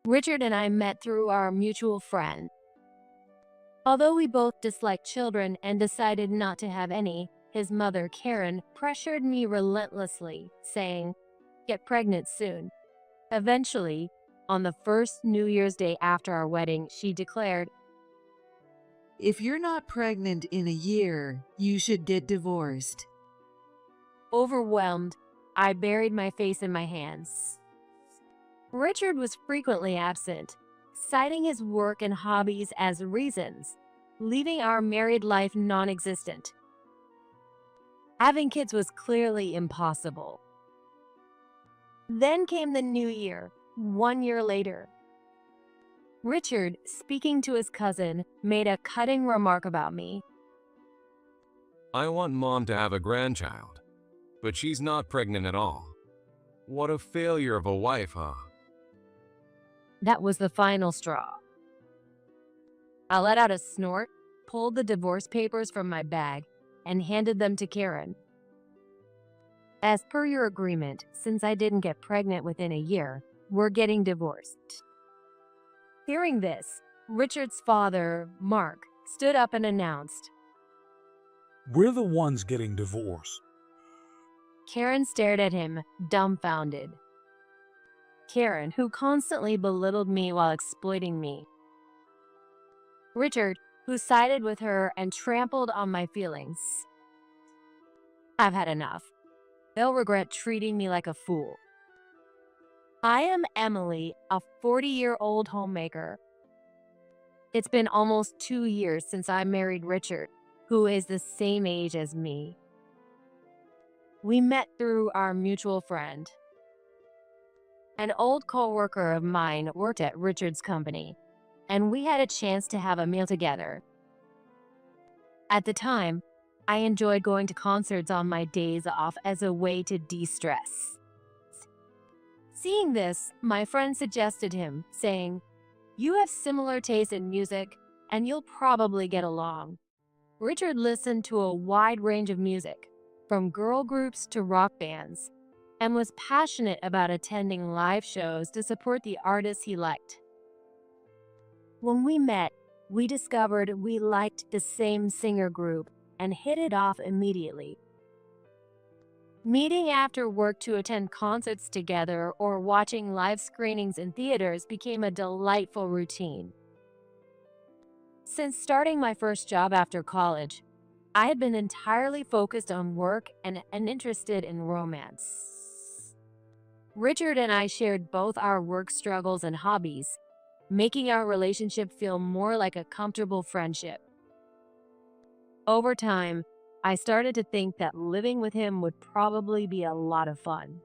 Richard and I met through our mutual friend. Although we both disliked children and decided not to have any, his mother, Karen, pressured me relentlessly, saying, "Get pregnant soon." Eventually, on the first New Year's Day after our wedding, she declared, If you're not pregnant in a year, you should get divorced. overwhelmed, I buried my face in my hands. Richard was frequently absent, citing his work and hobbies as reasons, leaving our married life non-existent. Having kids was clearly impossible. Then came the new year, 1 year later. Richard, speaking to his cousin, made a cutting remark about me. I want mom to have a grandchild, but she's not pregnant at all. What a failure of a wife, huh? That was the final straw. I let out a snort, pulled the divorce papers from my bag, and handed them to Karen. As per your agreement, since I didn't get pregnant within a year, we're getting divorced. Hearing this, Richard's father, Mark, stood up and announced. We're the ones getting divorced. Karen stared at him, dumbfounded. Karen, who constantly belittled me while exploiting me. Richard, who sided with her and trampled on my feelings. I've had enough. They'll regret treating me like a fool. I am Emily, a 40-year-old homemaker. It's been almost 2 years since I married Richard, who is the same age as me. We met through our mutual friend. An old co-worker of mine worked at Richard's company, and we had a chance to have a meal together. At the time, I enjoyed going to concerts on my days off as a way to de-stress. Seeing this, my friend suggested him, saying, "You have similar taste in music, and you'll probably get along." Richard listened to a wide range of music, from girl groups to rock bands, and was passionate about attending live shows to support the artists he liked. When we met, we discovered we liked the same singer group and hit it off immediately. Meeting after work to attend concerts together or watching live screenings in theaters became a delightful routine. Since starting my first job after college, I had been entirely focused on work and uninterested in romance. Richard and I shared both our work struggles and hobbies, making our relationship feel more like a comfortable friendship. Over time, I started to think that living with him would probably be a lot of fun.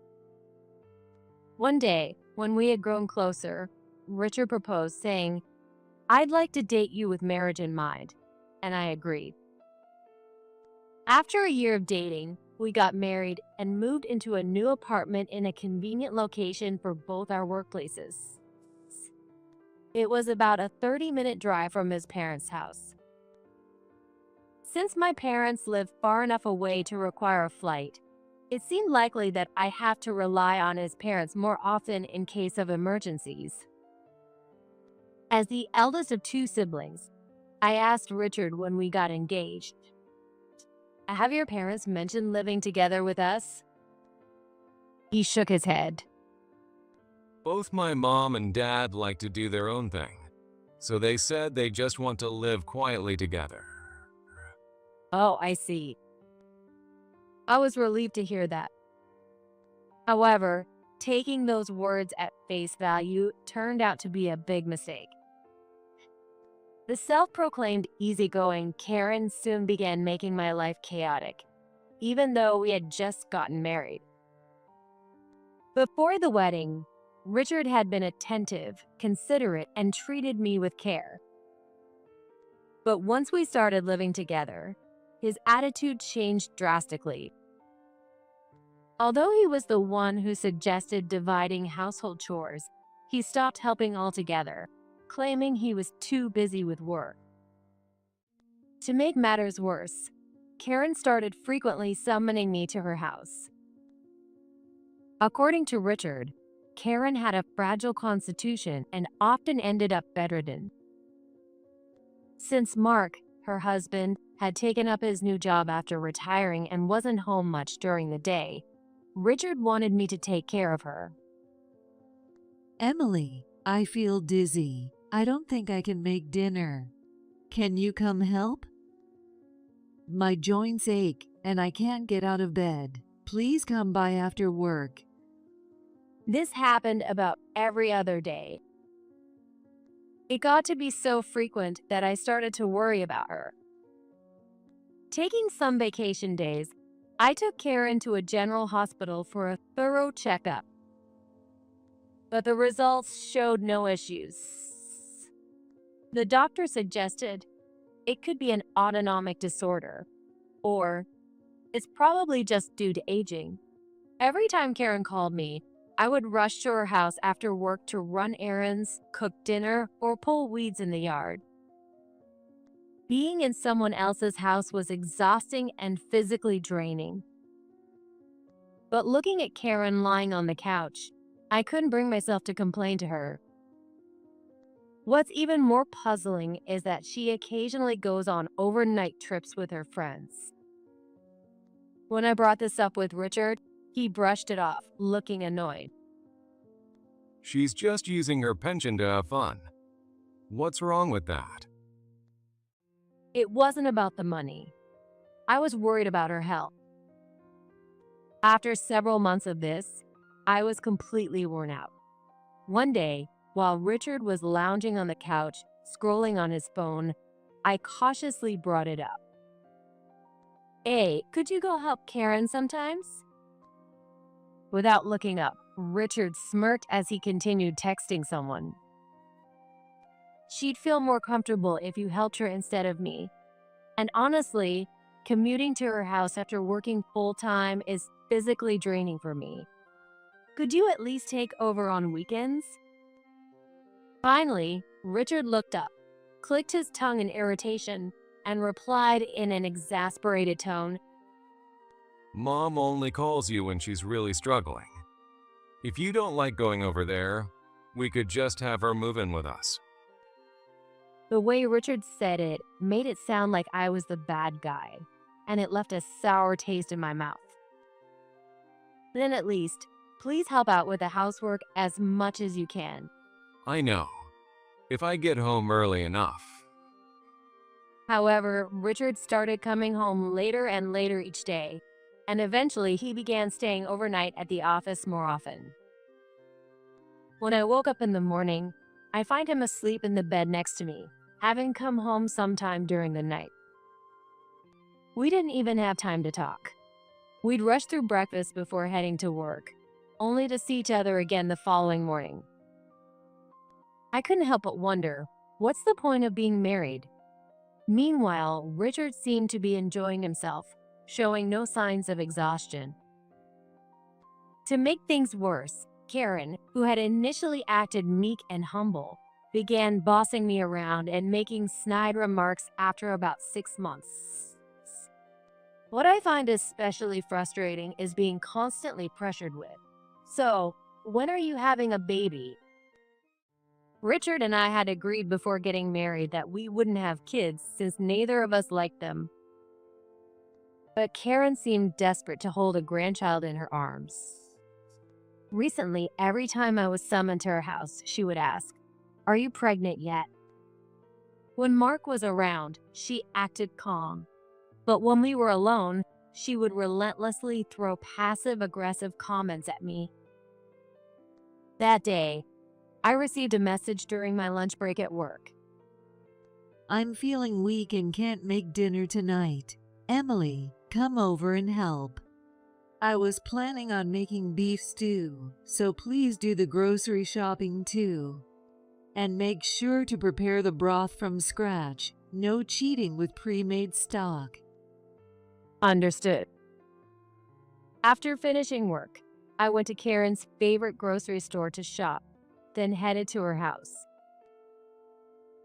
One day, when we had grown closer, Richard proposed, saying, "I'd like to date you with marriage in mind," and I agreed. After a year of dating, we got married and moved into a new apartment in a convenient location for both our workplaces. It was about a 30-minute drive from his parents' house. Since my parents lived far enough away to require a flight, it seemed likely that I have to rely on his parents more often in case of emergencies. As the eldest of 2 siblings, I asked Richard when we got engaged, "Have your parents mentioned living together with us?" He shook his head. Both my mom and dad like to do their own thing, so they said they just want to live quietly together. Oh, I see. I was relieved to hear that. However, taking those words at face value turned out to be a big mistake. The self-proclaimed easygoing Karen soon began making my life chaotic, even though we had just gotten married. Before the wedding, Richard had been attentive, considerate, and treated me with care. But once we started living together, his attitude changed drastically. Although he was the one who suggested dividing household chores, he stopped helping altogether, claiming he was too busy with work. To make matters worse, Karen started frequently summoning me to her house. According to Richard, Karen had a fragile constitution and often ended up bedridden. Since Mark, her husband, had taken up his new job after retiring and wasn't home much during the day, Richard wanted me to take care of her. Emily, I feel dizzy. I don't think I can make dinner. Can you come help? My joints ache and I can't get out of bed. Please come by after work. This happened about every other day. It got to be so frequent that I started to worry about her. Taking some vacation days, I took Karen to a general hospital for a thorough checkup. But the results showed no issues. The doctor suggested it could be an autonomic disorder, or it's probably just due to aging. Every time Karen called me, I would rush to her house after work to run errands, cook dinner, or pull weeds in the yard. Being in someone else's house was exhausting and physically draining. But looking at Karen lying on the couch, I couldn't bring myself to complain to her. What's even more puzzling is that she occasionally goes on overnight trips with her friends. When I brought this up with Richard, he brushed it off, looking annoyed. She's just using her pension to have fun. What's wrong with that? It wasn't about the money. I was worried about her health. After several months of this, I was completely worn out. One day, while Richard was lounging on the couch, scrolling on his phone, I cautiously brought it up. "Hey, could you go help Karen sometimes?" Without looking up, Richard smirked as he continued texting someone. "She'd feel more comfortable if you helped her instead of me. And honestly, commuting to her house after working full-time is physically draining for me. Could you at least take over on weekends?" Finally, Richard looked up, clicked his tongue in irritation, and replied in an exasperated tone, Mom only calls you when she's really struggling. If you don't like going over there, we could just have her move in with us. The way Richard said it made it sound like I was the bad guy, and it left a sour taste in my mouth. Then at least, please help out with the housework as much as you can. I know. If I get home early enough. However, Richard started coming home later and later each day, and eventually he began staying overnight at the office more often. When I woke up in the morning, I find him asleep in the bed next to me, having come home sometime during the night. We didn't even have time to talk. We'd rush through breakfast before heading to work, only to see each other again the following morning. I couldn't help but wonder, what's the point of being married? Meanwhile, Richard seemed to be enjoying himself, showing no signs of exhaustion. To make things worse, Karen, who had initially acted meek and humble, began bossing me around and making snide remarks after about 6 months. What I find especially frustrating is being constantly pressured with, "So, when are you having a baby?" Richard and I had agreed before getting married that we wouldn't have kids since neither of us liked them. But Karen seemed desperate to hold a grandchild in her arms. Recently, every time I was summoned to her house, she would ask, "Are you pregnant yet?" When Mark was around, she acted calm. But when we were alone, she would relentlessly throw passive-aggressive comments at me. That day, I received a message during my lunch break at work. I'm feeling weak and can't make dinner tonight. Emily, come over and help. I was planning on making beef stew, so please do the grocery shopping too. And make sure to prepare the broth from scratch. No cheating with pre-made stock. Understood. After finishing work, I went to Karen's favorite grocery store to shop, then headed to her house.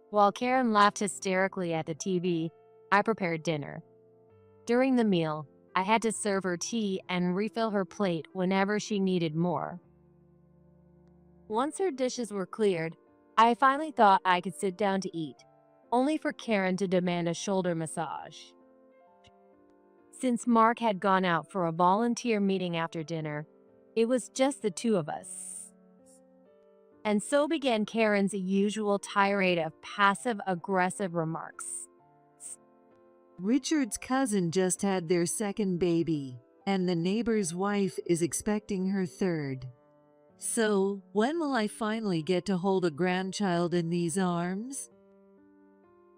While Karen laughed hysterically at the TV, I prepared dinner. During the meal, I had to serve her tea and refill her plate whenever she needed more. Once her dishes were cleared, I finally thought I could sit down to eat, only for Karen to demand a shoulder massage. Since Mark had gone out for a volunteer meeting after dinner, it was just the two of us. And so began Karen's usual tirade of passive-aggressive remarks. Richard's cousin just had their second baby, and the neighbor's wife is expecting her third. So, when will I finally get to hold a grandchild in these arms?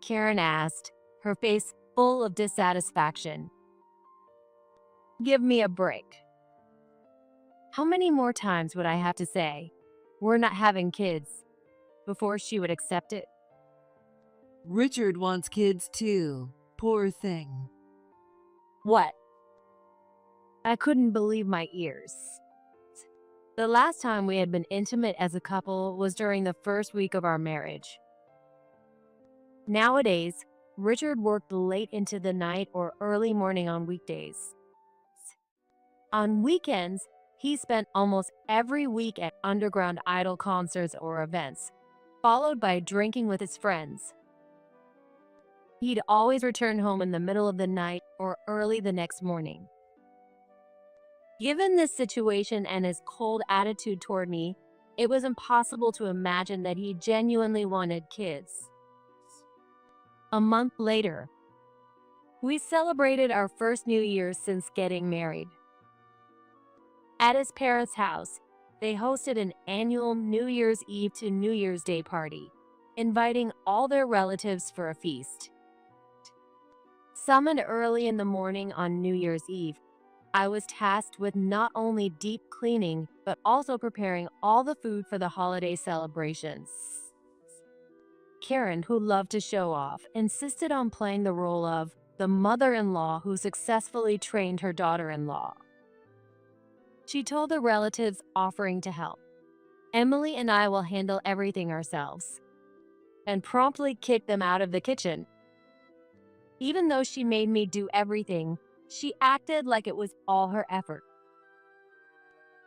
Karen asked, her face full of dissatisfaction. Give me a break. How many more times would I have to say, we're not having kids, before she would accept it? Richard wants kids too. Poor thing. What? I couldn't believe my ears. The last time we had been intimate as a couple was during the first week of our marriage. Nowadays, Richard worked late into the night or early morning on weekdays. On weekends, he spent almost every week at underground idol concerts or events, followed by drinking with his friends. He'd always return home in the middle of the night or early the next morning. Given this situation and his cold attitude toward me, it was impossible to imagine that he genuinely wanted kids. A month later, we celebrated our first New Year's since getting married. At his parents' house, they hosted an annual New Year's Eve to New Year's Day party, inviting all their relatives for a feast. Summoned early in the morning on New Year's Eve, I was tasked with not only deep cleaning, but also preparing all the food for the holiday celebrations. Karen, who loved to show off, insisted on playing the role of the mother-in-law who successfully trained her daughter-in-law. She told the relatives offering to help, Emily and I will handle everything ourselves, and promptly kicked them out of the kitchen. Even though she made me do everything, she acted like it was all her effort.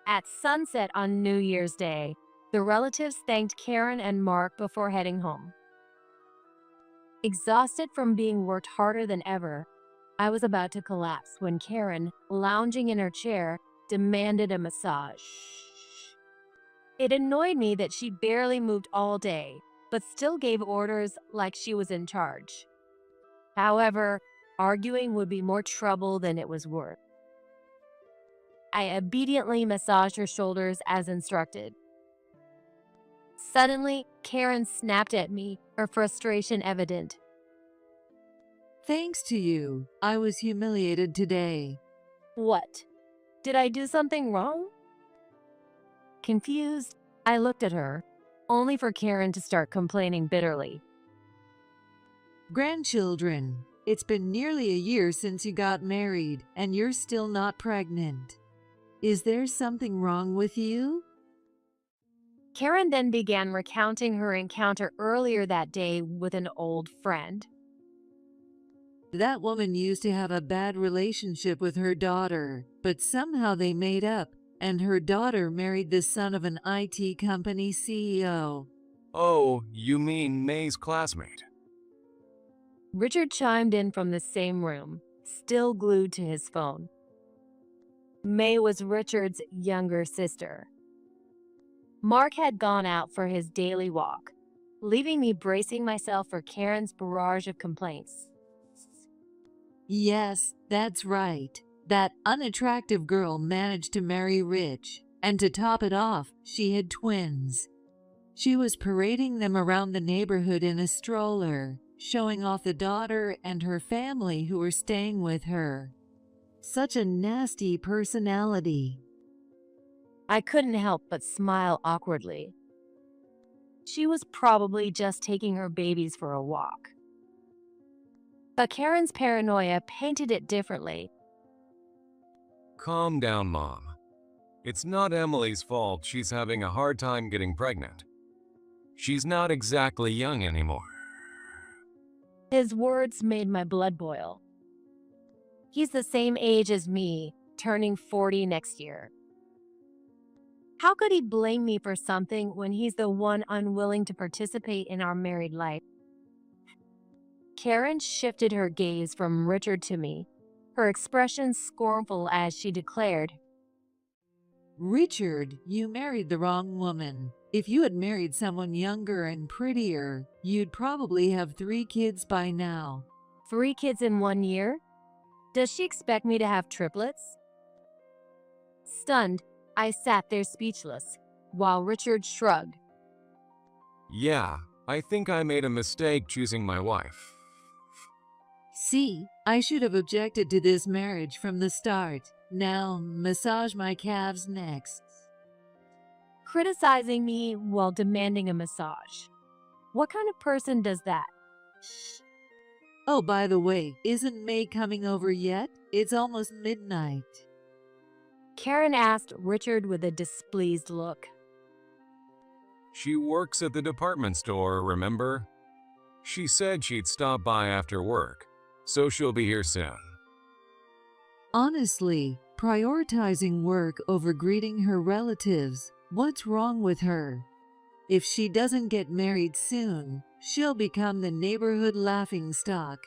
At sunset on New Year's Day, the relatives thanked Karen and Mark before heading home. Exhausted from being worked harder than ever, I was about to collapse when Karen, lounging in her chair, demanded a massage. It annoyed me that she barely moved all day, but still gave orders like she was in charge. However, arguing would be more trouble than it was worth. I obediently massaged her shoulders as instructed. Suddenly, Karen snapped at me, her frustration evident. Thanks to you, I was humiliated today. What? Did I do something wrong? Confused, I looked at her, only for Karen to start complaining bitterly. Grandchildren, it's been nearly a year since you got married, and you're still not pregnant. Is there something wrong with you? Karen then began recounting her encounter earlier that day with an old friend. That woman used to have a bad relationship with her daughter, but somehow they made up, and her daughter married the son of an IT company CEO. Oh, you mean May's classmate? Richard chimed in from the same room, still glued to his phone. May was Richard's younger sister. Mark had gone out for his daily walk, leaving me bracing myself for Karen's barrage of complaints. Yes, that's right. That unattractive girl managed to marry Rich, and to top it off, she had twins. She was parading them around the neighborhood in a stroller, showing off the daughter and her family who were staying with her. Such a nasty personality. I couldn't help but smile awkwardly. She was probably just taking her babies for a walk. But Karen's paranoia painted it differently. Calm down, Mom. It's not Emily's fault she's having a hard time getting pregnant. She's not exactly young anymore. His words made my blood boil. He's the same age as me, turning 40 next year. How could he blame me for something when he's the one unwilling to participate in our married life? Karen shifted her gaze from Richard to me, her expression scornful as she declared, Richard, you married the wrong woman. If you had married someone younger and prettier, you'd probably have 3 kids by now. 3 kids in 1 year? Does she expect me to have triplets? Stunned, I sat there speechless, while Richard shrugged. Yeah, I think I made a mistake choosing my wife. See, I should have objected to this marriage from the start. Now, massage my calves next. Criticizing me while demanding a massage. What kind of person does that? Oh, by the way, isn't May coming over yet? It's almost midnight. Karen asked Richard with a displeased look. She works at the department store, remember? She said she'd stop by after work, so she'll be here soon. Honestly, prioritizing work over greeting her relatives, what's wrong with her? If she doesn't get married soon, she'll become the neighborhood laughingstock.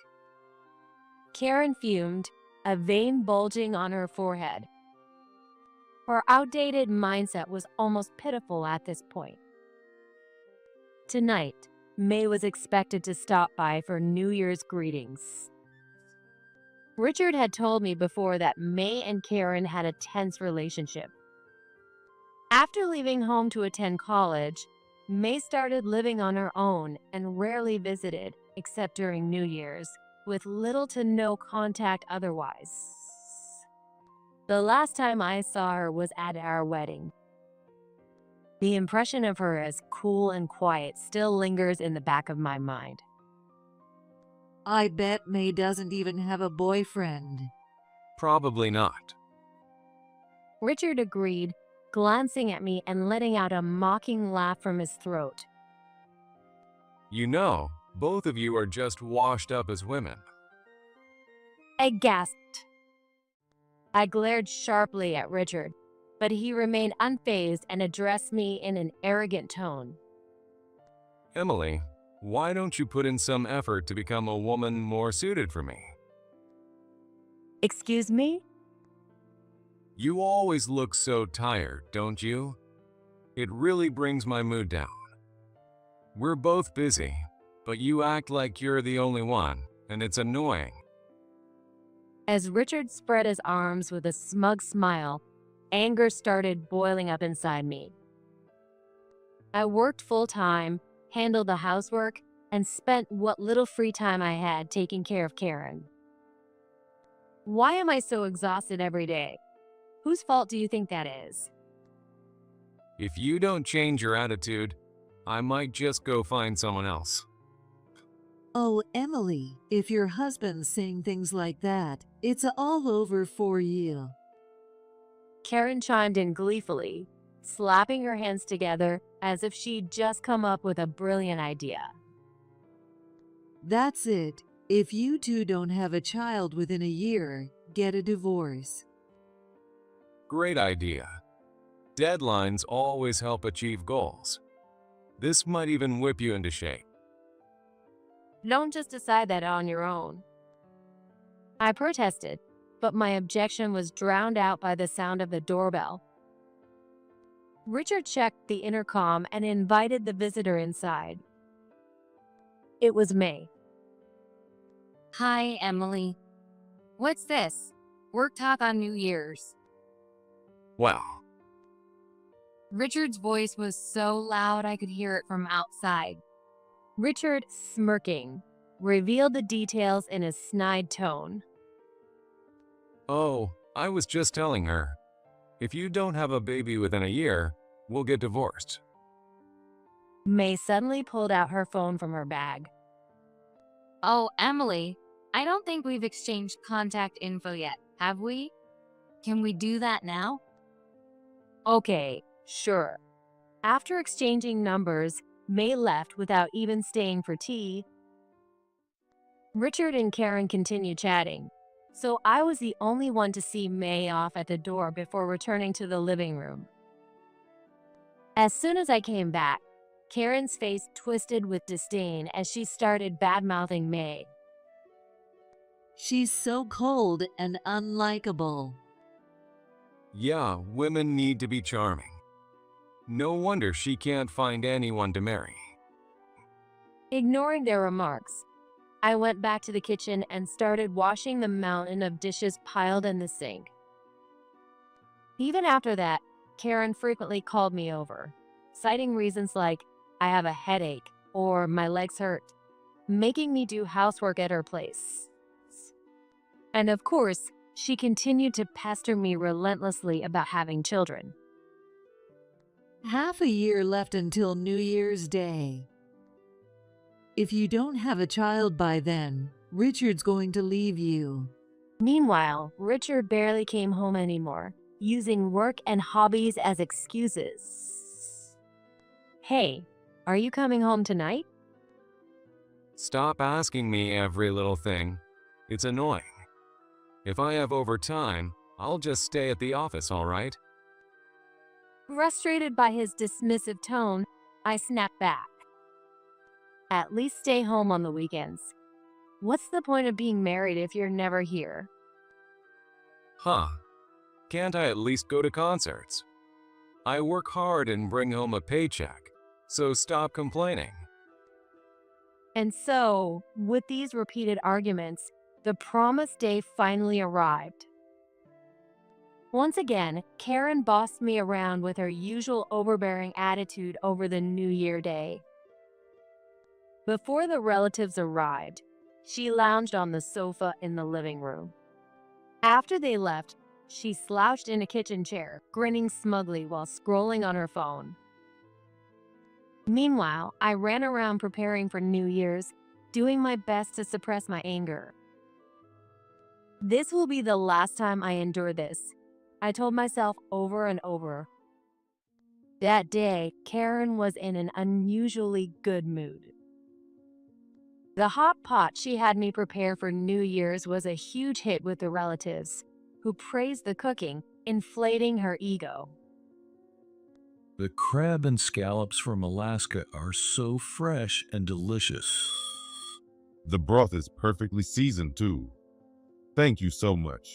Karen fumed, a vein bulging on her forehead. Her outdated mindset was almost pitiful at this point. Tonight, May was expected to stop by for New Year's greetings. Richard had told me before that May and Karen had a tense relationship. After leaving home to attend college, May started living on her own and rarely visited, except during New Year's, with little to no contact otherwise. The last time I saw her was at our wedding. The impression of her as cool and quiet still lingers in the back of my mind. I bet May doesn't even have a boyfriend. Probably not. Richard agreed, glancing at me and letting out a mocking laugh from his throat. You know, both of you are just washed up as women. I gasped. I glared sharply at Richard, but he remained unfazed and addressed me in an arrogant tone. Emily, why don't you put in some effort to become a woman more suited for me? Excuse me? You always look so tired, don't you? It really brings my mood down. We're both busy, but you act like you're the only one, and it's annoying. As Richard spread his arms with a smug smile, anger started boiling up inside me. I worked full-time, handled the housework, and spent what little free time I had taking care of Karen. Why am I so exhausted every day? Whose fault do you think that is? If you don't change your attitude, I might just go find someone else. Oh, Emily, if your husband's saying things like that, it's all over for you. Karen chimed in gleefully, slapping her hands together as if she'd just come up with a brilliant idea. That's it. If you two don't have a child within a year, get a divorce. Great idea. Deadlines always help achieve goals. This might even whip you into shape. Don't just decide that on your own. I protested, but my objection was drowned out by the sound of the doorbell. Richard checked the intercom and invited the visitor inside. It was May. Hi, Emily. What's this? Work talk on New Year's. Well, Richard's voice was so loud I could hear it from outside. Richard, smirking, revealed the details in a snide tone. oh, I was just telling her. If you don't have a baby within a year, we'll get divorced. May suddenly pulled out her phone from her bag. Oh, Emily, I don't think we've exchanged contact info yet, have we? Can we do that now? Okay, sure. After exchanging numbers, May left without even staying for tea. Richard and Karen continued chatting, so I was the only one to see May off at the door before returning to the living room. As soon as I came back, Karen's face twisted with disdain as she started bad-mouthing May. She's so cold and unlikable. Yeah, women need to be charming. No wonder she can't find anyone to marry. Ignoring their remarks, I went back to the kitchen and started washing the mountain of dishes piled in the sink. Even after that, Karen frequently called me over, citing reasons like, I have a headache or my legs hurt, making me do housework at her place. And of course, she continued to pester me relentlessly about having children. Half a year left until New Year's Day. If you don't have a child by then, Richard's going to leave you. Meanwhile, Richard barely came home anymore, using work and hobbies as excuses. Hey, are you coming home tonight? Stop asking me every little thing. It's annoying. If I have overtime, I'll just stay at the office, all right? Frustrated by his dismissive tone, I snapped back. At least stay home on the weekends. What's the point of being married if you're never here? Huh. Can't I at least go to concerts? I work hard and bring home a paycheck, so stop complaining. And so, with these repeated arguments, the promised day finally arrived. Once again, Karen bossed me around with her usual overbearing attitude over the New Year day. Before the relatives arrived, she lounged on the sofa in the living room. After they left, she slouched in a kitchen chair, grinning smugly while scrolling on her phone. Meanwhile, I ran around preparing for New Year's, doing my best to suppress my anger. This will be the last time I endure this, I told myself over and over. That day, Karen was in an unusually good mood. The hot pot she had me prepare for New Year's was a huge hit with the relatives, who praised the cooking, inflating her ego. The crab and scallops from Alaska are so fresh and delicious. The broth is perfectly seasoned too. Thank you so much.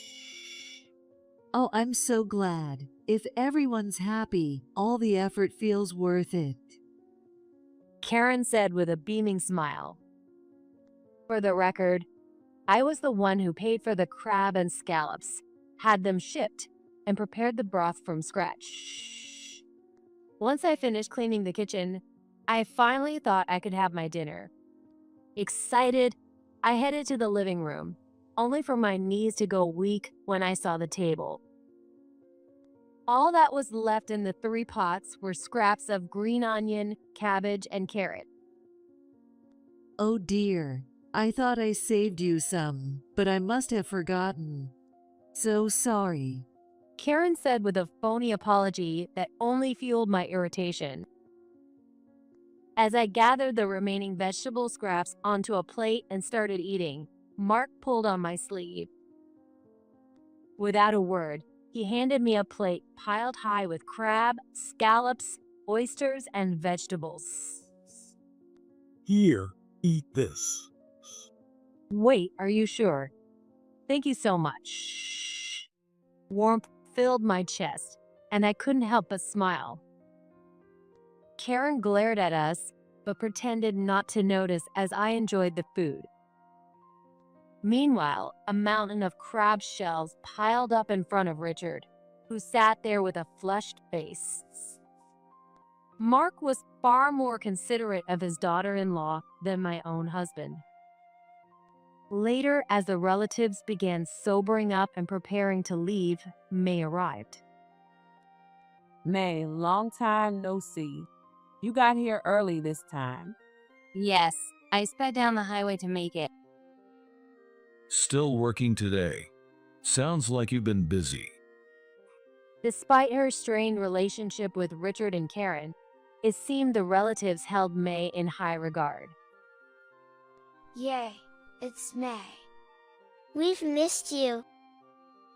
Oh, I'm so glad. If everyone's happy, all the effort feels worth it. Karen said with a beaming smile. For the record, I was the one who paid for the crab and scallops, had them shipped, and prepared the broth from scratch. Once I finished cleaning the kitchen, I finally thought I could have my dinner. Excited, I headed to the living room, only for my knees to go weak when I saw the table. All that was left in the 3 pots were scraps of green onion, cabbage, and carrot. Oh dear, I thought I saved you some, but I must have forgotten. So sorry. Karen said with a phony apology that only fueled my irritation. As I gathered the remaining vegetable scraps onto a plate and started eating, Mark pulled on my sleeve. Without a word, he handed me a plate piled high with crab, scallops, oysters, and vegetables. Here, eat this. Wait, are you sure? Thank you so much. Warmth filled my chest, and I couldn't help but smile. Karen glared at us, but pretended not to notice as I enjoyed the food. Meanwhile, a mountain of crab shells piled up in front of Richard, who sat there with a flushed face. Mark was far more considerate of his daughter-in-law than my own husband. Later, as the relatives began sobering up and preparing to leave, May arrived. May, long time no see. You got here early this time. Yes, I sped down the highway to make it. Still working today. Sounds like you've been busy. Despite her strained relationship with Richard and Karen, it seemed the relatives held May in high regard. Yay, it's May. We've missed you.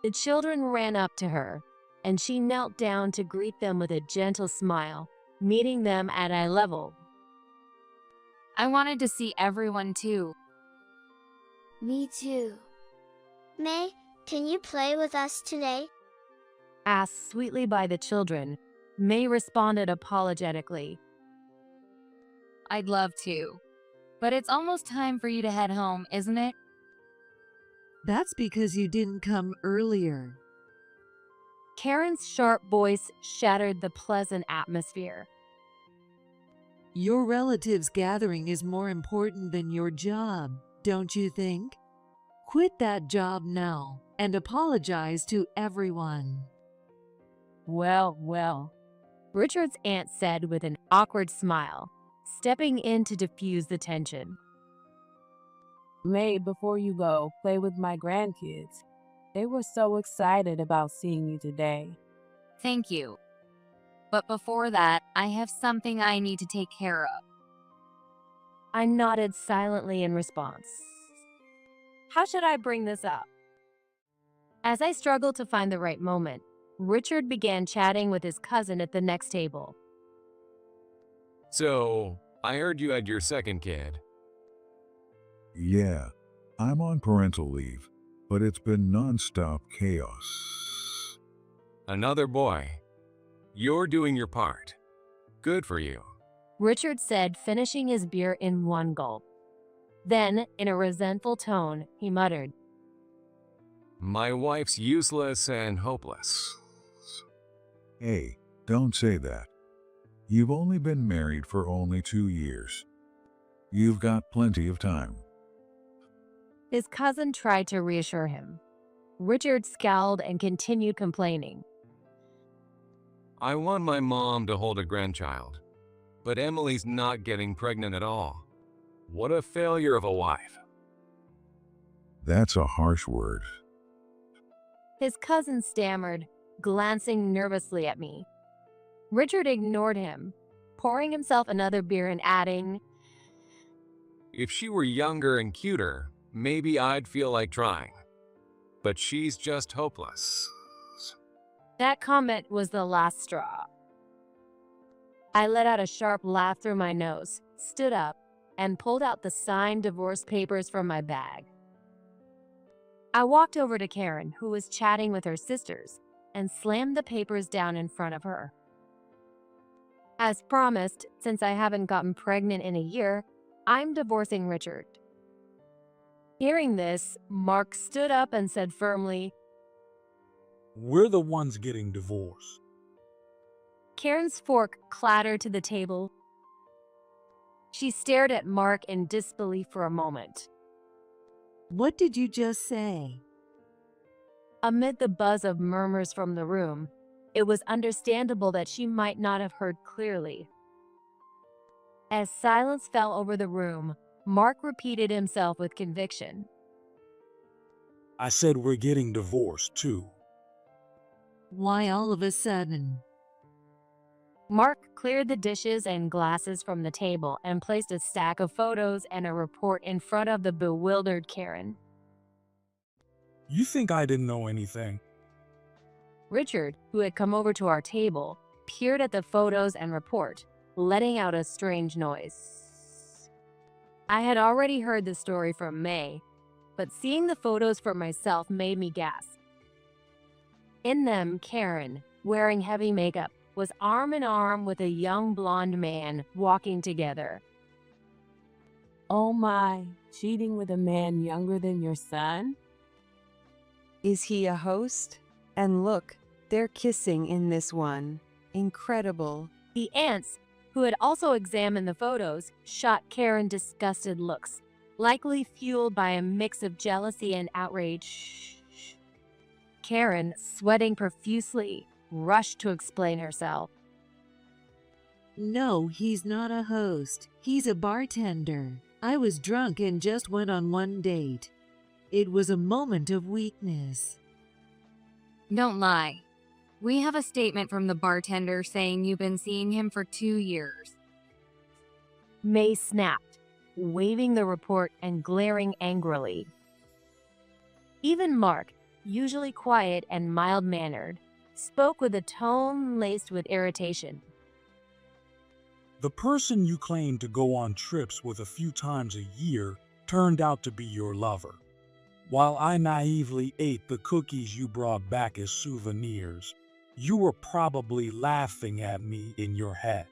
The children ran up to her, and she knelt down to greet them with a gentle smile, meeting them at eye level. I wanted to see everyone too. Me too. May, can you play with us today? Asked sweetly by the children, May responded apologetically. I'd love to. But it's almost time for you to head home, isn't it? That's because you didn't come earlier. Karen's sharp voice shattered the pleasant atmosphere. Your relatives' gathering is more important than your job, don't you think? Quit that job now and apologize to everyone. Well, Richard's aunt said with an awkward smile, stepping in to diffuse the tension. May, before you go, play with my grandkids. They were so excited about seeing you today. Thank you. But before that, I have something I need to take care of. I nodded silently in response. How should I bring this up? As I struggled to find the right moment, Richard began chatting with his cousin at the next table. So, I heard you had your second kid. Yeah, I'm on parental leave, but it's been nonstop chaos. Another boy. You're doing your part. Good for you. Richard said, finishing his beer in one gulp. Then, in a resentful tone, he muttered, My wife's useless and hopeless. Hey, don't say that. You've only been married for only 2 years. You've got plenty of time. His cousin tried to reassure him. Richard scowled and continued complaining. I want my mom to hold a grandchild, but Emily's not getting pregnant at all. What a failure of a wife. That's a harsh word. His cousin stammered, glancing nervously at me. Richard ignored him, pouring himself another beer and adding, If she were younger and cuter, maybe I'd feel like trying. But she's just hopeless. That comment was the last straw. I let out a sharp laugh through my nose, stood up, and pulled out the signed divorce papers from my bag. I walked over to Karen, who was chatting with her sisters, and slammed the papers down in front of her. As promised, since I haven't gotten pregnant in a year, I'm divorcing Richard. Hearing this, Mark stood up and said firmly, We're the ones getting divorced. Karen's fork clattered to the table. She stared at Mark in disbelief for a moment. What did you just say? Amid the buzz of murmurs from the room, it was understandable that she might not have heard clearly. As silence fell over the room, Mark repeated himself with conviction. I said we're getting divorced too. Why all of a sudden? Mark cleared the dishes and glasses from the table and placed a stack of photos and a report in front of the bewildered Karen. You think I didn't know anything? Richard, who had come over to our table, peered at the photos and report, letting out a strange noise. I had already heard the story from May, but seeing the photos for myself made me gasp. In them, Karen, wearing heavy makeup, was arm in arm with a young blonde man walking together. Oh my, cheating with a man younger than your son? Is he a host? And look, they're kissing in this one. Incredible. The aunts, who had also examined the photos, shot Karen disgusted looks, likely fueled by a mix of jealousy and outrage. Karen, sweating profusely, rushed to explain herself. No, he's not a host. He's a bartender. I was drunk and just went on one date. It was a moment of weakness. Don't lie. We have a statement from the bartender saying you've been seeing him for 2 years. May snapped, waving the report and glaring angrily. Even Mark, usually quiet and mild-mannered, spoke with a tone laced with irritation. The person you claim to go on trips with a few times a year turned out to be your lover. While I naively ate the cookies you brought back as souvenirs, you were probably laughing at me in your head.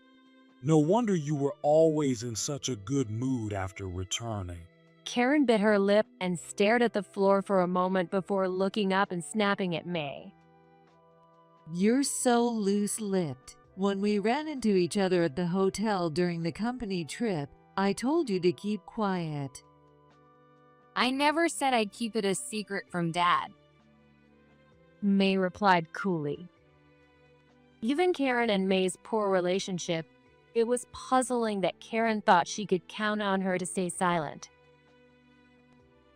No wonder you were always in such a good mood after returning. Karen bit her lip and stared at the floor for a moment before looking up and snapping at May. You're so loose-lipped. When we ran into each other at the hotel during the company trip, I told you to keep quiet. I never said I'd keep it a secret from Dad. May replied coolly. Given Karen and May's poor relationship, it was puzzling that Karen thought she could count on her to stay silent.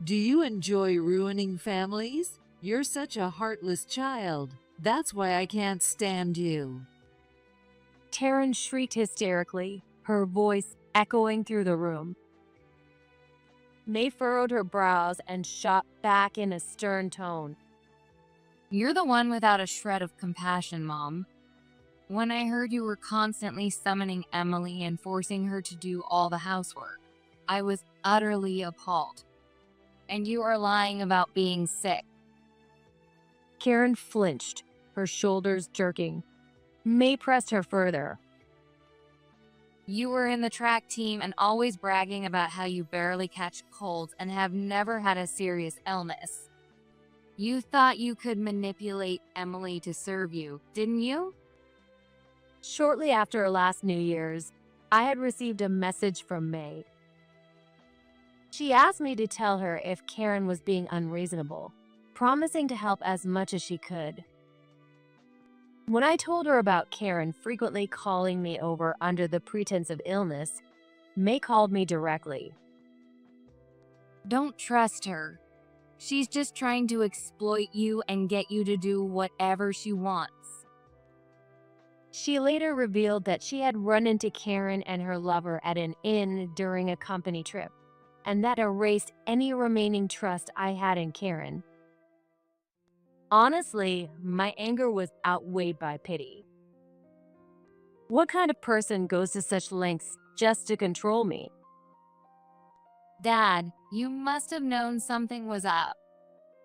Do you enjoy ruining families? You're such a heartless child. That's why I can't stand you. Karen shrieked hysterically, her voice echoing through the room. May furrowed her brows and shot back in a stern tone. You're the one without a shred of compassion, Mom. When I heard you were constantly summoning Emily and forcing her to do all the housework, I was utterly appalled. And you are lying about being sick. Karen flinched, her shoulders jerking. May pressed her further. You were in the track team and always bragging about how you barely catch colds and have never had a serious illness. You thought you could manipulate Emily to serve you, didn't you? Shortly after last New Year's, I had received a message from May. She asked me to tell her if Karen was being unreasonable, promising to help as much as she could. When I told her about Karen frequently calling me over under the pretense of illness, May called me directly. Don't trust her. She's just trying to exploit you and get you to do whatever she wants. She later revealed that she had run into Karen and her lover at an inn during a company trip, and that erased any remaining trust I had in Karen. Honestly, my anger was outweighed by pity. What kind of person goes to such lengths just to control me? Dad, you must have known something was up.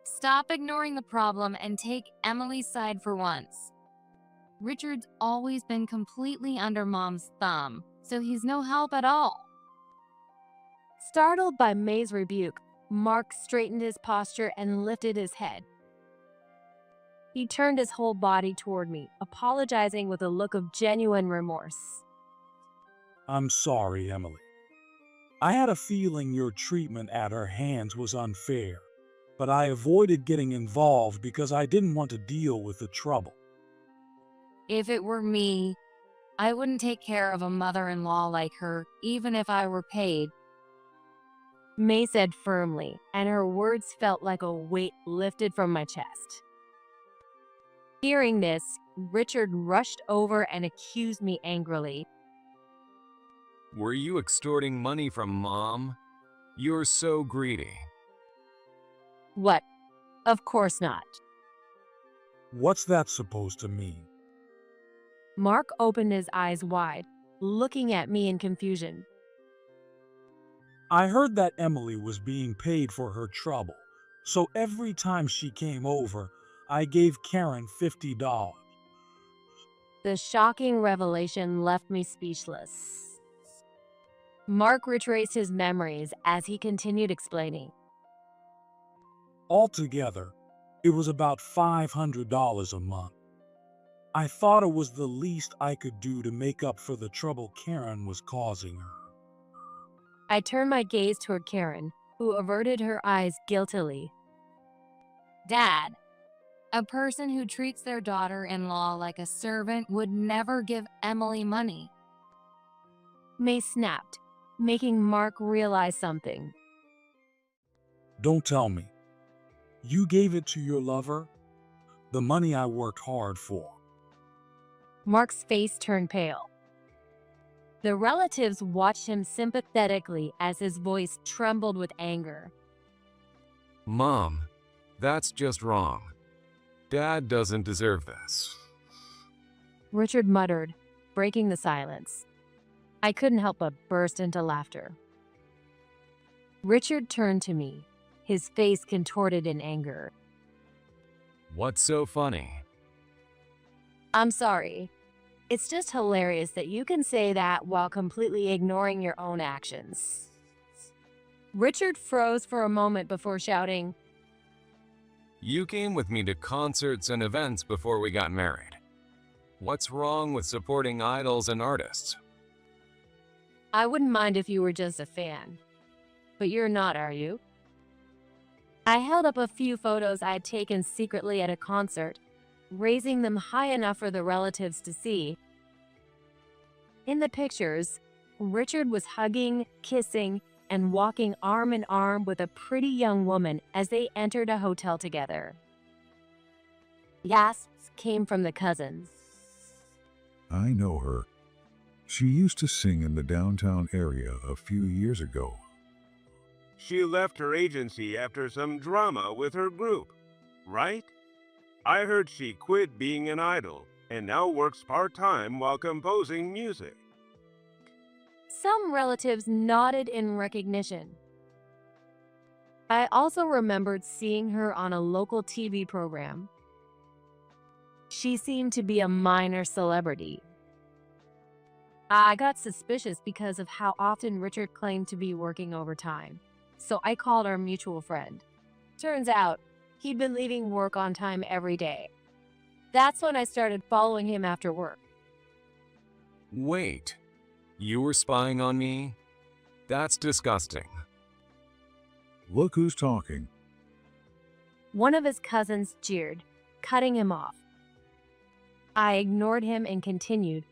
Stop ignoring the problem and take Emily's side for once. Richard's always been completely under Mom's thumb, so he's no help at all. Startled by May's rebuke, Mark straightened his posture and lifted his head. He turned his whole body toward me, apologizing with a look of genuine remorse. I'm sorry, Emily. I had a feeling your treatment at her hands was unfair, but I avoided getting involved because I didn't want to deal with the trouble. If it were me, I wouldn't take care of a mother-in-law like her, even if I were paid. May said firmly, and her words felt like a weight lifted from my chest. Hearing this, Richard rushed over and accused me angrily. Were you extorting money from Mom? You're so greedy. What? Of course not. What's that supposed to mean? Mark opened his eyes wide, looking at me in confusion. I heard that Emily was being paid for her trouble, so every time she came over, I gave Karen $50. The shocking revelation left me speechless. Mark retraced his memories as he continued explaining. Altogether, it was about $500 a month. I thought it was the least I could do to make up for the trouble Karen was causing her. I turned my gaze toward Karen, who averted her eyes guiltily. Dad, a person who treats their daughter-in-law like a servant would never give Emily money. May snapped, making Mark realize something. Don't tell me. You gave it to your lover? The money I worked hard for. Mark's face turned pale. The relatives watched him sympathetically as his voice trembled with anger. Mom, that's just wrong. Dad doesn't deserve this. Richard muttered, breaking the silence. I couldn't help but burst into laughter. Richard turned to me, his face contorted in anger. What's so funny? I'm sorry. It's just hilarious that you can say that while completely ignoring your own actions. Richard froze for a moment before shouting, You came with me to concerts and events before we got married. What's wrong with supporting idols and artists? I wouldn't mind if you were just a fan. But you're not, are you? I held up a few photos I had taken secretly at a concert, raising them high enough for the relatives to see. In the pictures, Richard was hugging, kissing, and walking arm in arm with a pretty young woman as they entered a hotel together. Gasps came from the cousins. I know her. She used to sing in the downtown area a few years ago. She left her agency after some drama with her group, right? I heard she quit being an idol and now works part-time while composing music. Some relatives nodded in recognition. I also remembered seeing her on a local TV program. She seemed to be a minor celebrity. I got suspicious because of how often Richard claimed to be working overtime, so I called our mutual friend. Turns out, he'd been leaving work on time every day. That's when I started following him after work. Wait, you were spying on me? That's disgusting. Look who's talking. One of his cousins jeered, cutting him off. I ignored him and continued.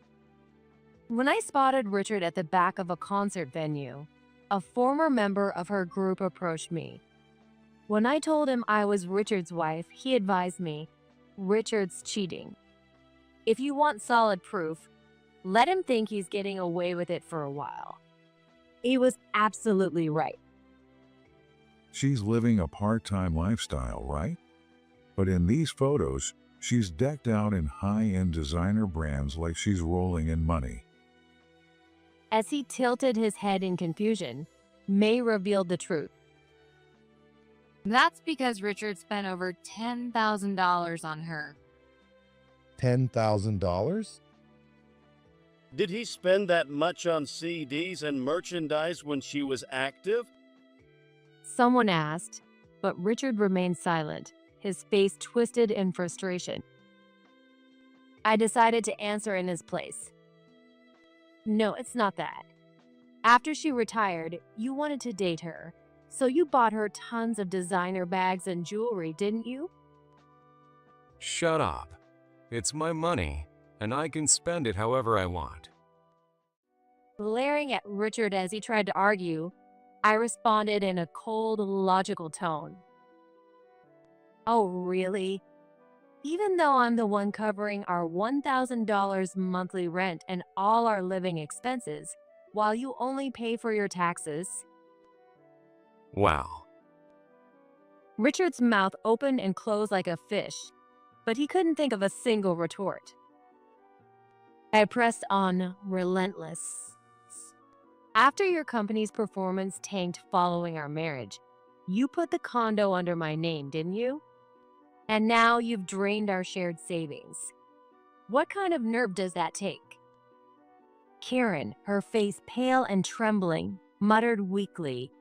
When I spotted Richard at the back of a concert venue, a former member of her group approached me. When I told him I was Richard's wife, he advised me, Richard's cheating. If you want solid proof, let him think he's getting away with it for a while. He was absolutely right. She's living a part-time lifestyle, right? But in these photos, she's decked out in high-end designer brands like she's rolling in money. As he tilted his head in confusion, May revealed the truth. That's because Richard spent over $10,000 on her. $10,000? Did he spend that much on CDs and merchandise when she was active? Someone asked, but Richard remained silent, his face twisted in frustration. I decided to answer in his place. No, it's not that. After she retired, you wanted to date her, so you bought her tons of designer bags and jewelry, didn't you? Shut up. It's my money, and I can spend it however I want. Glaring at Richard as he tried to argue, I responded in a cold, logical tone. Oh, really? Even though I'm the one covering our $1,000 monthly rent and all our living expenses, while you only pay for your taxes? Wow. Richard's mouth opened and closed like a fish, but he couldn't think of a single retort. I pressed on, relentless. After your company's performance tanked following our marriage, you put the condo under my name, didn't you? And now you've drained our shared savings. What kind of nerve does that take? Karen, her face pale and trembling, muttered weakly.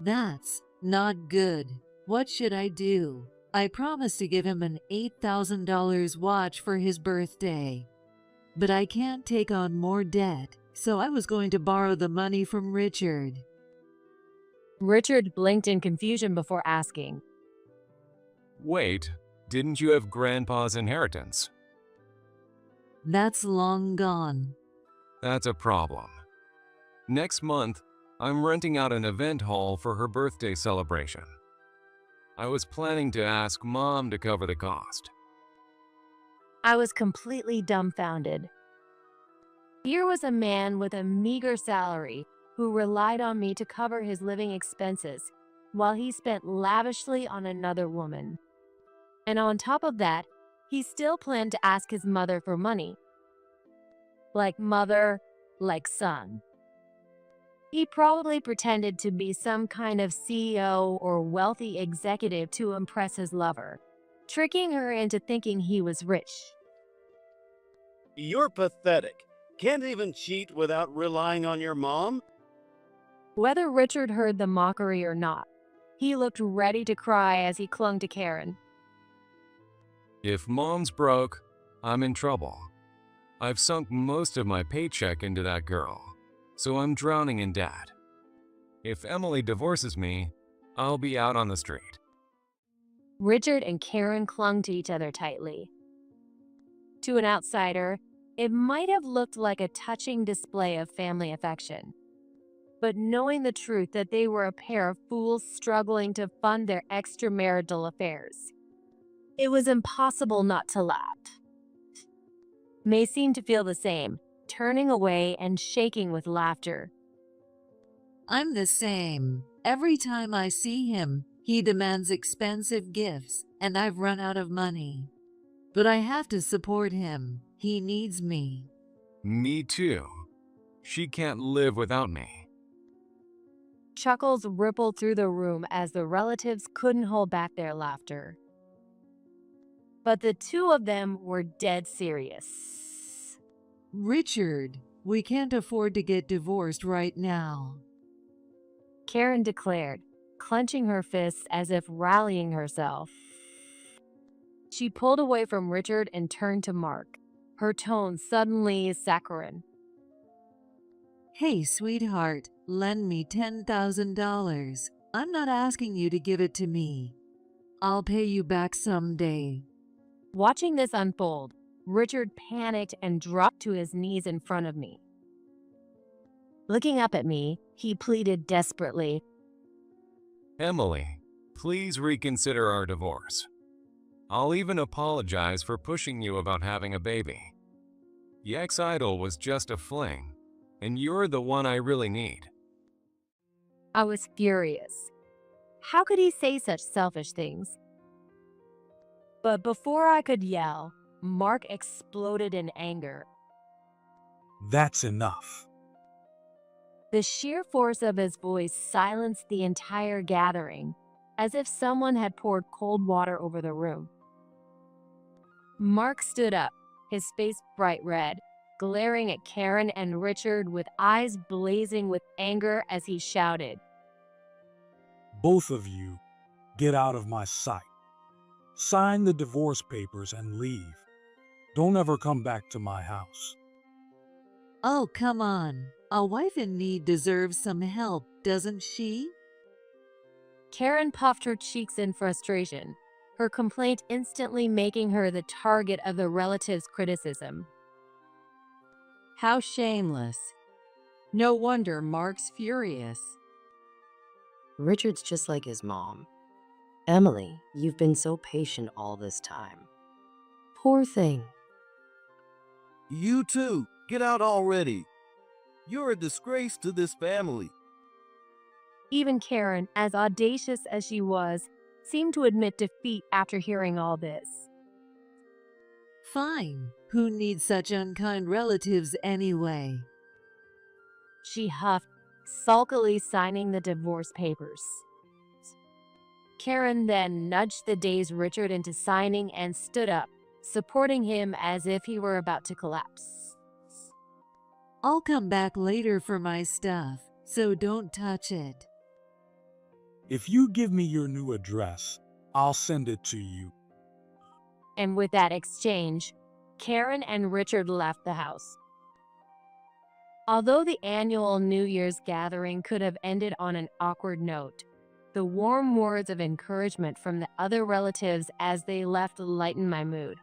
That's not good. What should I do? I promised to give him an $8,000 watch for his birthday. But I can't take on more debt, so I was going to borrow the money from Richard. Richard blinked in confusion before asking. Wait, didn't you have Grandpa's inheritance? That's long gone. That's a problem. Next month, I'm renting out an event hall for her birthday celebration. I was planning to ask Mom to cover the cost. I was completely dumbfounded. Here was a man with a meager salary who relied on me to cover his living expenses while he spent lavishly on another woman. And on top of that, he still planned to ask his mother for money. Like, Mother, like Sun. He probably pretended to be some kind of CEO or wealthy executive to impress his lover, tricking her into thinking he was rich. You're pathetic. Can't even cheat without relying on your mom? Whether Richard heard the mockery or not, he looked ready to cry as he clung to Karen. If mom's broke, I'm in trouble. I've sunk most of my paycheck into that girl, so I'm drowning in debt. If Emily divorces me, I'll be out on the street. Richard and Karen clung to each other tightly. To an outsider, it might have looked like a touching display of family affection. But knowing the truth that they were a pair of fools struggling to fund their extramarital affairs, it was impossible not to laugh. May seemed to feel the same, turning away and shaking with laughter. I'm the same. Every time I see him, he demands expensive gifts, and I've run out of money. But I have to support him. He needs me. Me too. She can't live without me. Chuckles rippled through the room as the relatives couldn't hold back their laughter. But the two of them were dead serious. Richard, we can't afford to get divorced right now. Karen declared, clenching her fists as if rallying herself. She pulled away from Richard and turned to Mark, her tone suddenly saccharine. Hey, sweetheart, lend me $10,000. I'm not asking you to give it to me. I'll pay you back someday. Watching this unfold, Richard panicked and dropped to his knees in front of me. Looking up at me, he pleaded desperately, Emily, please reconsider our divorce. I'll even apologize for pushing you about having a baby. The ex-idol was just a fling, and you're the one I really need. I was furious. How could he say such selfish things? But before I could yell, Mark exploded in anger. That's enough. The sheer force of his voice silenced the entire gathering, as if someone had poured cold water over the room. Mark stood up, his face bright red, glaring at Karen and Richard with eyes blazing with anger as he shouted, Both of you, get out of my sight. Sign the divorce papers and leave. Don't ever come back to my house. Oh, come on. A wife in need deserves some help, doesn't she? Karen puffed her cheeks in frustration, her complaint instantly making her the target of the relatives' criticism. How shameless. No wonder Mark's furious. Richard's just like his mom. Emily, you've been so patient all this time. Poor thing. You too. Get out already. You're a disgrace to this family. Even Karen, as audacious as she was, seemed to admit defeat after hearing all this. Fine. Who needs such unkind relatives anyway? She huffed, sulkily signing the divorce papers. Karen then nudged the dazed Richard into signing and stood up, supporting him as if he were about to collapse. I'll come back later for my stuff, so don't touch it. If you give me your new address, I'll send it to you. And with that exchange, Karen and Richard left the house. Although the annual New Year's gathering could have ended on an awkward note, the warm words of encouragement from the other relatives as they left lightened my mood.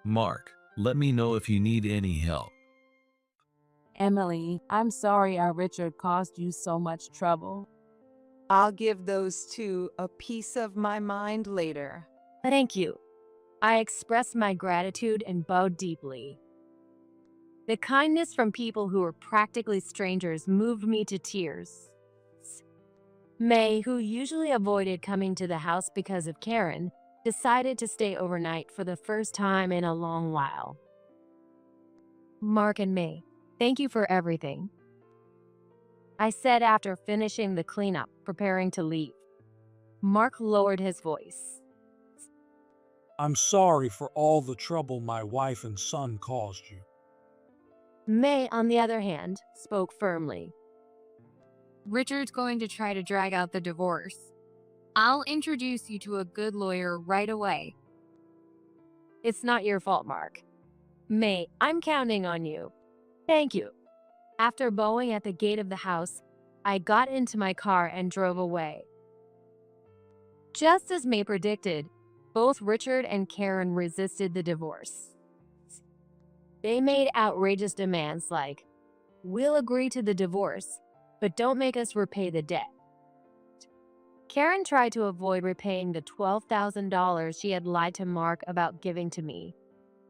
Mark, let me know if you need any help. Emily, I'm sorry our Richard caused you so much trouble. I'll give those two a piece of my mind later. Thank you. I expressed my gratitude and bowed deeply. The kindness from people who were practically strangers moved me to tears. May, who usually avoided coming to the house because of Karen, decided to stay overnight for the first time in a long while. Mark and May, Thank you for everything, I said after finishing the cleanup, preparing to leave. Mark lowered his voice. I'm sorry for all the trouble my wife and son caused you. May, on the other hand, spoke firmly. Richard's going to try to drag out the divorce. I'll introduce you to a good lawyer right away. It's not your fault, Mark. May, I'm counting on you. Thank you. After bowing at the gate of the house, I got into my car and drove away. Just as May predicted, both Richard and Karen resisted the divorce. They made outrageous demands like, "We'll agree to the divorce, but don't make us repay the debt." Karen tried to avoid repaying the $12,000 she had lied to Mark about giving to me,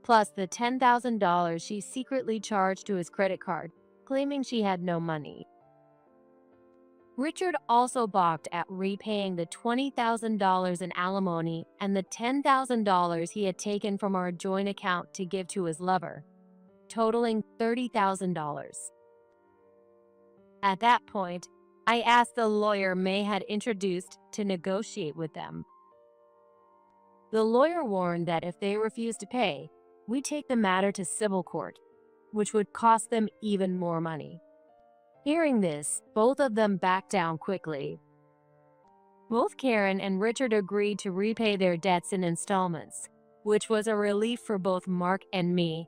plus the $10,000 she secretly charged to his credit card, claiming she had no money. Richard also balked at repaying the $20,000 in alimony and the $10,000 he had taken from our joint account to give to his lover, totaling $30,000. At that point, I asked the lawyer May had introduced to negotiate with them. The lawyer warned that if they refused to pay, we'd take the matter to civil court, which would cost them even more money. Hearing this, both of them backed down quickly. Both Karen and Richard agreed to repay their debts in installments, which was a relief for both Mark and me.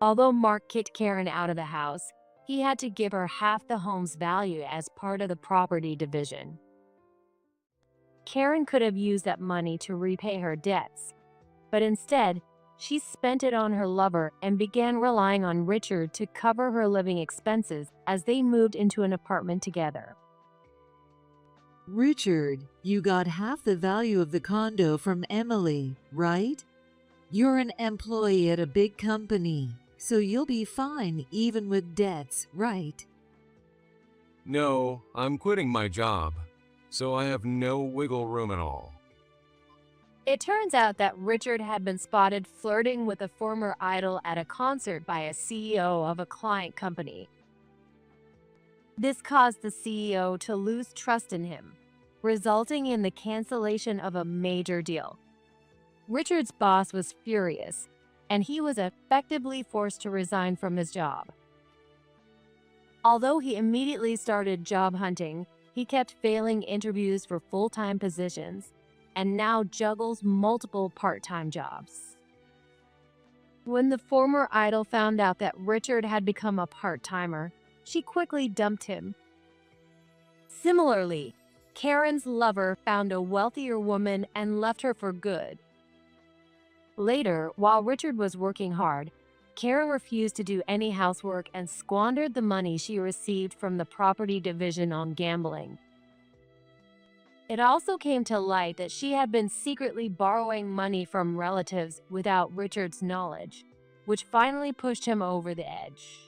Although Mark kicked Karen out of the house, he had to give her half the home's value as part of the property division. Karen could have used that money to repay her debts, but instead, she spent it on her lover and began relying on Richard to cover her living expenses as they moved into an apartment together. Richard, you got half the value of the condo from Emily, right? You're an employee at a big company, so you'll be fine even with debts, right? No, I'm quitting my job, so I have no wiggle room at all. It turns out that Richard had been spotted flirting with a former idol at a concert by a CEO of a client company. This caused the CEO to lose trust in him, resulting in the cancellation of a major deal. Richard's boss was furious, and he was effectively forced to resign from his job. Although he immediately started job hunting, he kept failing interviews for full-time positions, and now juggles multiple part-time jobs. When the former idol found out that Richard had become a part-timer, she quickly dumped him. Similarly, Karen's lover found a wealthier woman and left her for good. Later, while Richard was working hard, Karen refused to do any housework and squandered the money she received from the property division on gambling. It also came to light that she had been secretly borrowing money from relatives without Richard's knowledge, which finally pushed him over the edge.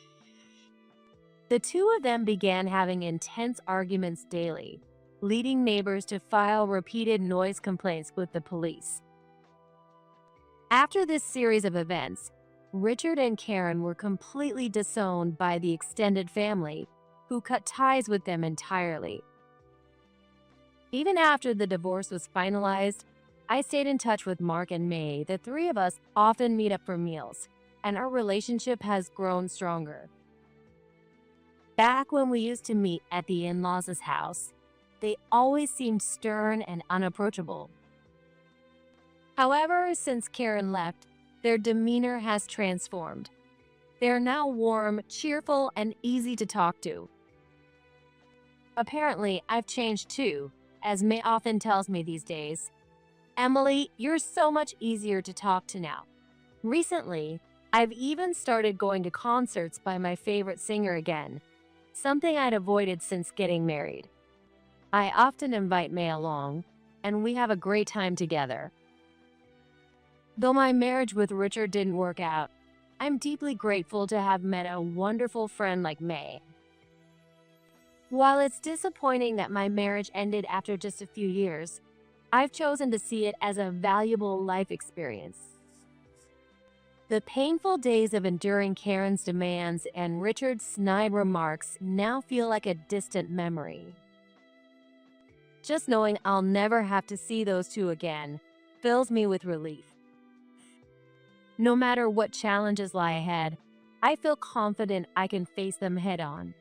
The two of them began having intense arguments daily, leading neighbors to file repeated noise complaints with the police. After this series of events, Richard and Karen were completely disowned by the extended family, who cut ties with them entirely. Even after the divorce was finalized, I stayed in touch with Mark and May. The three of us often meet up for meals, and our relationship has grown stronger. Back when we used to meet at the in-laws' house, they always seemed stern and unapproachable. However, since Karen left, their demeanor has transformed. They are now warm, cheerful, and easy to talk to. Apparently, I've changed too, as May often tells me these days. "Emily, you're so much easier to talk to now." Recently, I've even started going to concerts by my favorite singer again, something I'd avoided since getting married. I often invite May along, and we have a great time together. Though my marriage with Richard didn't work out, I'm deeply grateful to have met a wonderful friend like May. While it's disappointing that my marriage ended after just a few years, I've chosen to see it as a valuable life experience. The painful days of enduring Karen's demands and Richard's snide remarks now feel like a distant memory. Just knowing I'll never have to see those two again fills me with relief. No matter what challenges lie ahead, I feel confident I can face them head on.